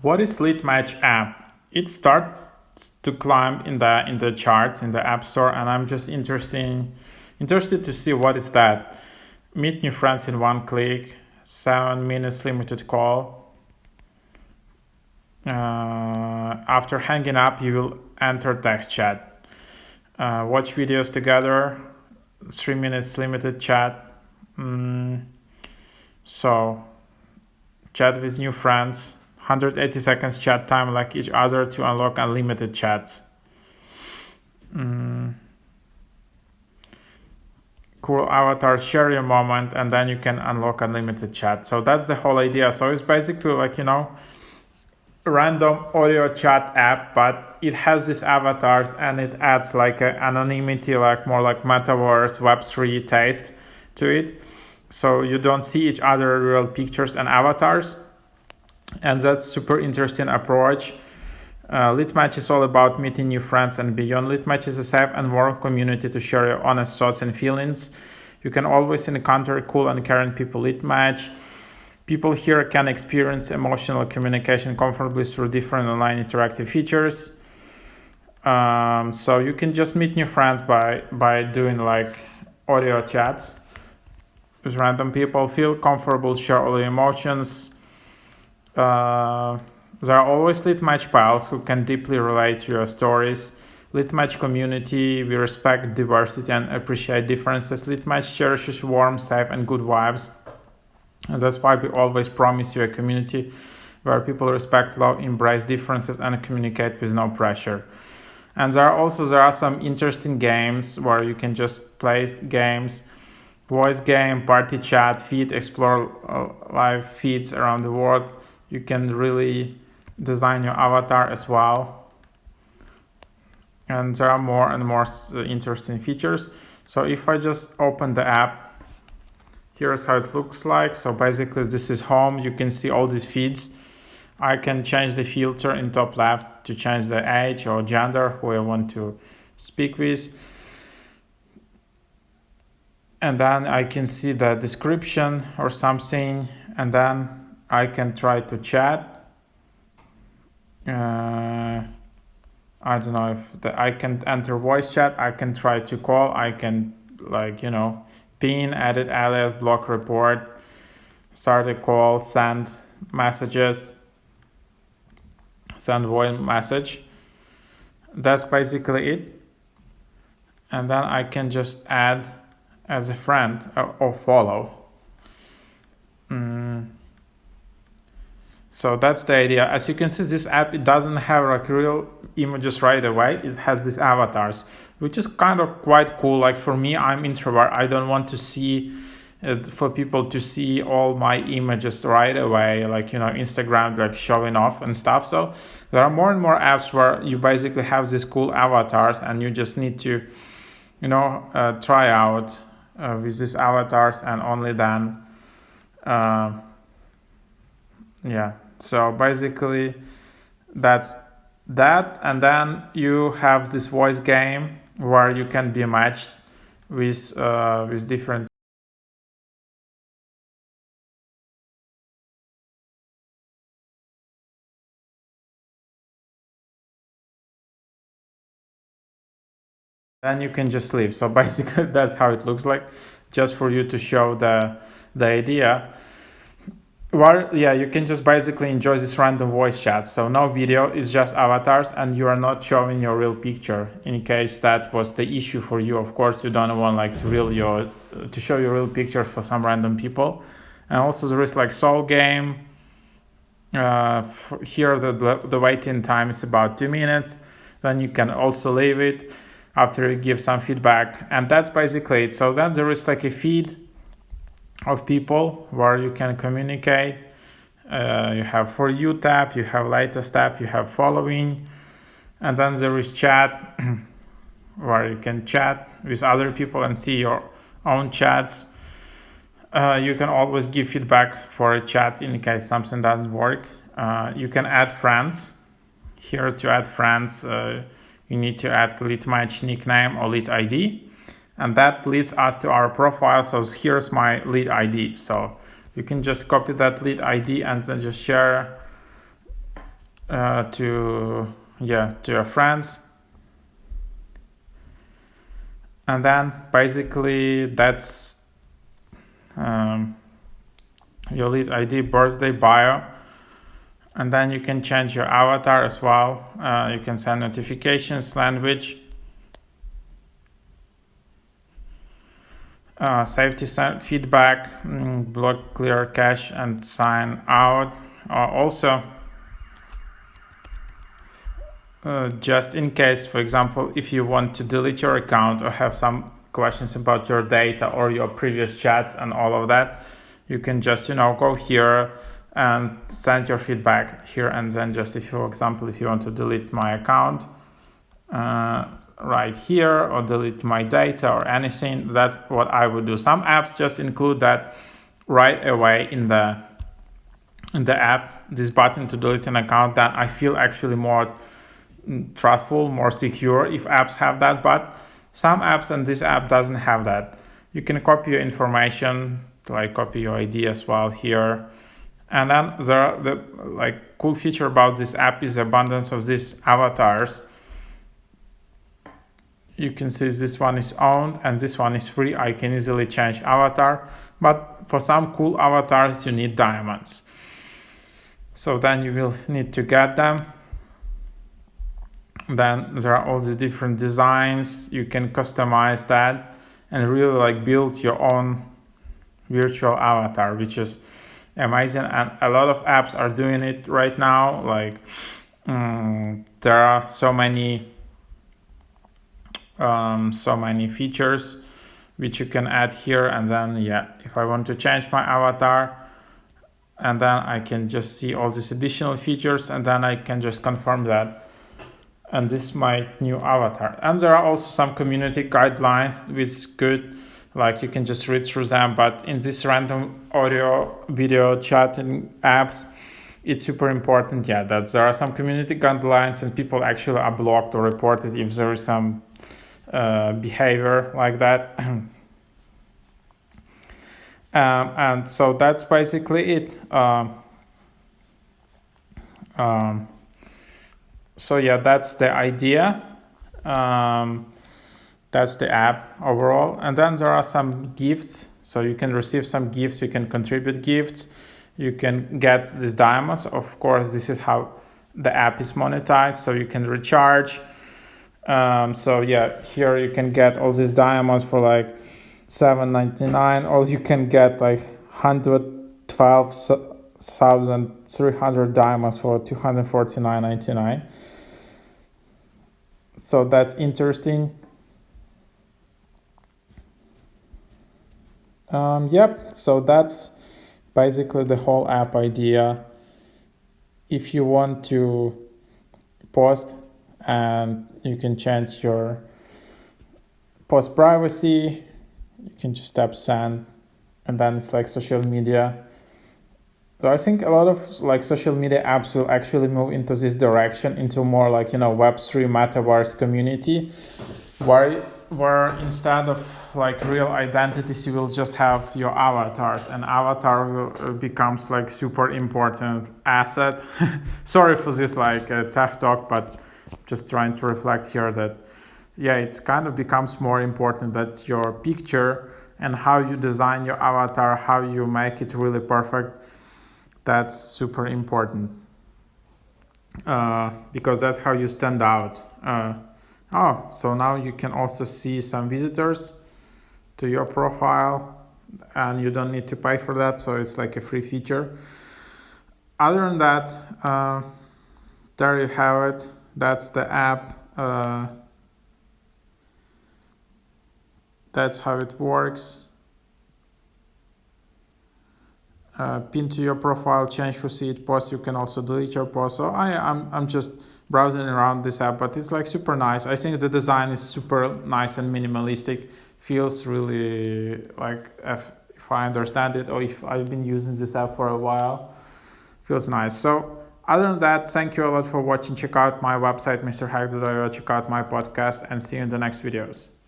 What is Litmatch app? It starts to climb in the charts in the App Store, and I'm just interested to see what is that. Meet new friends in one click. 7 minutes limited call. After hanging up, you will enter text chat. Watch videos together. 3 minutes limited chat. So chat with new friends. 180 seconds chat time like each other to unlock unlimited chats. Cool avatar, share your moment, and then you can unlock unlimited chat. So that's the whole idea. So it's basically like, random audio chat app, but it has these avatars and it adds like an anonymity, like more like metaverse Web3 taste to it. So you don't see each other real pictures and avatars. And that's super interesting approach. Litmatch is all about meeting new friends and beyond. Litmatch is a safe and warm community to share your honest thoughts and feelings. You can always encounter cool and caring people. Litmatch people here can experience emotional communication comfortably through different online interactive features. So you can just meet new friends by doing like audio chats with random people. Feel comfortable, share all your emotions. There are always Litmatch pals who can deeply relate to your stories. Litmatch community, we respect diversity and appreciate differences. Litmatch cherishes warm, safe, and good vibes. And that's why we always promise you a community where people respect, love, embrace differences, and communicate with no pressure. And there are some interesting games where you can just play games. Voice game, party chat, feed, explore live feeds around the world. You can really design your avatar as well. And there are more and more interesting features. So if I just open the app, here's how it looks like. So basically this is home. You can see all these feeds. I can change the filter in top left to change the age or gender who I want to speak with. And then I can see the description or something, and then I can try to chat. I don't know if I can enter voice chat. I can try to call. I can pin, edit alias, block, report, start a call, send messages, send voice message. That's basically it. And then I can just add as a friend or follow. So that's the idea. As you can see, this app, it doesn't have like real images right away. It has these avatars, which is kind of quite cool. Like for me, I'm introvert. I don't want to see for people to see all my images right away, like Instagram, like showing off and stuff. So there are more and more apps where you basically have these cool avatars, and you just need to try out with these avatars, and only then so basically that's that. And then you have this voice game where you can be matched with different. Then you can just leave. So basically that's how it looks like, just for you to show the idea. Well, yeah, you can just basically enjoy this random voice chat. So no video, it's just avatars, and you are not showing your real picture. In case that was the issue for you, of course, you don't want to show your real picture for some random people. And also there is like soul game. Here the waiting time is about 2 minutes. Then you can also leave it after you give some feedback, and that's basically it. So then there is like a feed of people where you can communicate. You have For You tab, you have Latest tab, you have Following, and then there is Chat where you can chat with other people and see your own chats. You can always give feedback for a chat in case something doesn't work. You can add friends. Here to add friends, you need to add Litmatch nickname or lit ID. And that leads us to our profile. So here's my lead ID. So you can just copy that lead ID and then just share to your friends. And then basically that's your lead ID, birthday, bio. And then you can change your avatar as well. You can send notifications, language, safety feedback, block, clear cache, and sign out. Also, just in case, for example, if you want to delete your account or have some questions about your data or your previous chats and all of that, you can just go here and send your feedback here. And then just if you, for example, if you want to delete my account right here or delete my data or anything, that's what I would do. Some apps just include that right away in the app, this button to delete an account. That I feel actually more trustful, more secure if apps have that. But some apps, and this app doesn't have that. You can copy your information, like copy your ID as well here. And then the cool feature about this app is abundance of these avatars. You can see this one is owned and this one is free. I can easily change avatar, but for some cool avatars you need diamonds. So then you will need to get them. Then there are all the different designs. You can customize that and really build your own virtual avatar, which is amazing. And a lot of apps are doing it right now. There are so many features which you can add here. And then if I want to change my avatar, and then I can just see all these additional features, and then I can just confirm that. And this is my new avatar. And there are also some community guidelines which is good. You can just read through them. But in this random audio, video, chatting apps, it's super important, that there are some community guidelines and people actually are blocked or reported if there is some behavior like that. And so that's basically it. So that's the idea. That's the app overall. And then there are some gifts. So you can receive some gifts. You can contribute gifts. You can get these diamonds. Of course, this is how the app is monetized. So you can recharge. Here you can get all these diamonds for $7.99, or you can get 112,300 diamonds for $249.99. So that's interesting. So that's basically the whole app idea. If you want to post, and you can change your post privacy, you can just tap send, and then it's social media. So I think a lot of social media apps will actually move into this direction, into more Web3 metaverse community, where instead of real identities, you will just have your avatars, and avatar becomes super important asset. Sorry for this tech talk, but just trying to reflect here that it kind of becomes more important that your picture and how you design your avatar, how you make it really perfect, that's super important, because that's how you stand out. So now you can also see some visitors to your profile, and you don't need to pay for that, so it's a free feature. Other than that, there you have it. That's the app. That's how it works. Pin to your profile, change for seed post. You can also delete your post. So I'm just browsing around this app, but it's super nice. I think the design is super nice and minimalistic. Feels really if I understand it, or if I've been using this app for a while, feels nice. So other than that, thank you a lot for watching. Check out my website, mrhack.io. Check out my podcast, and see you in the next videos.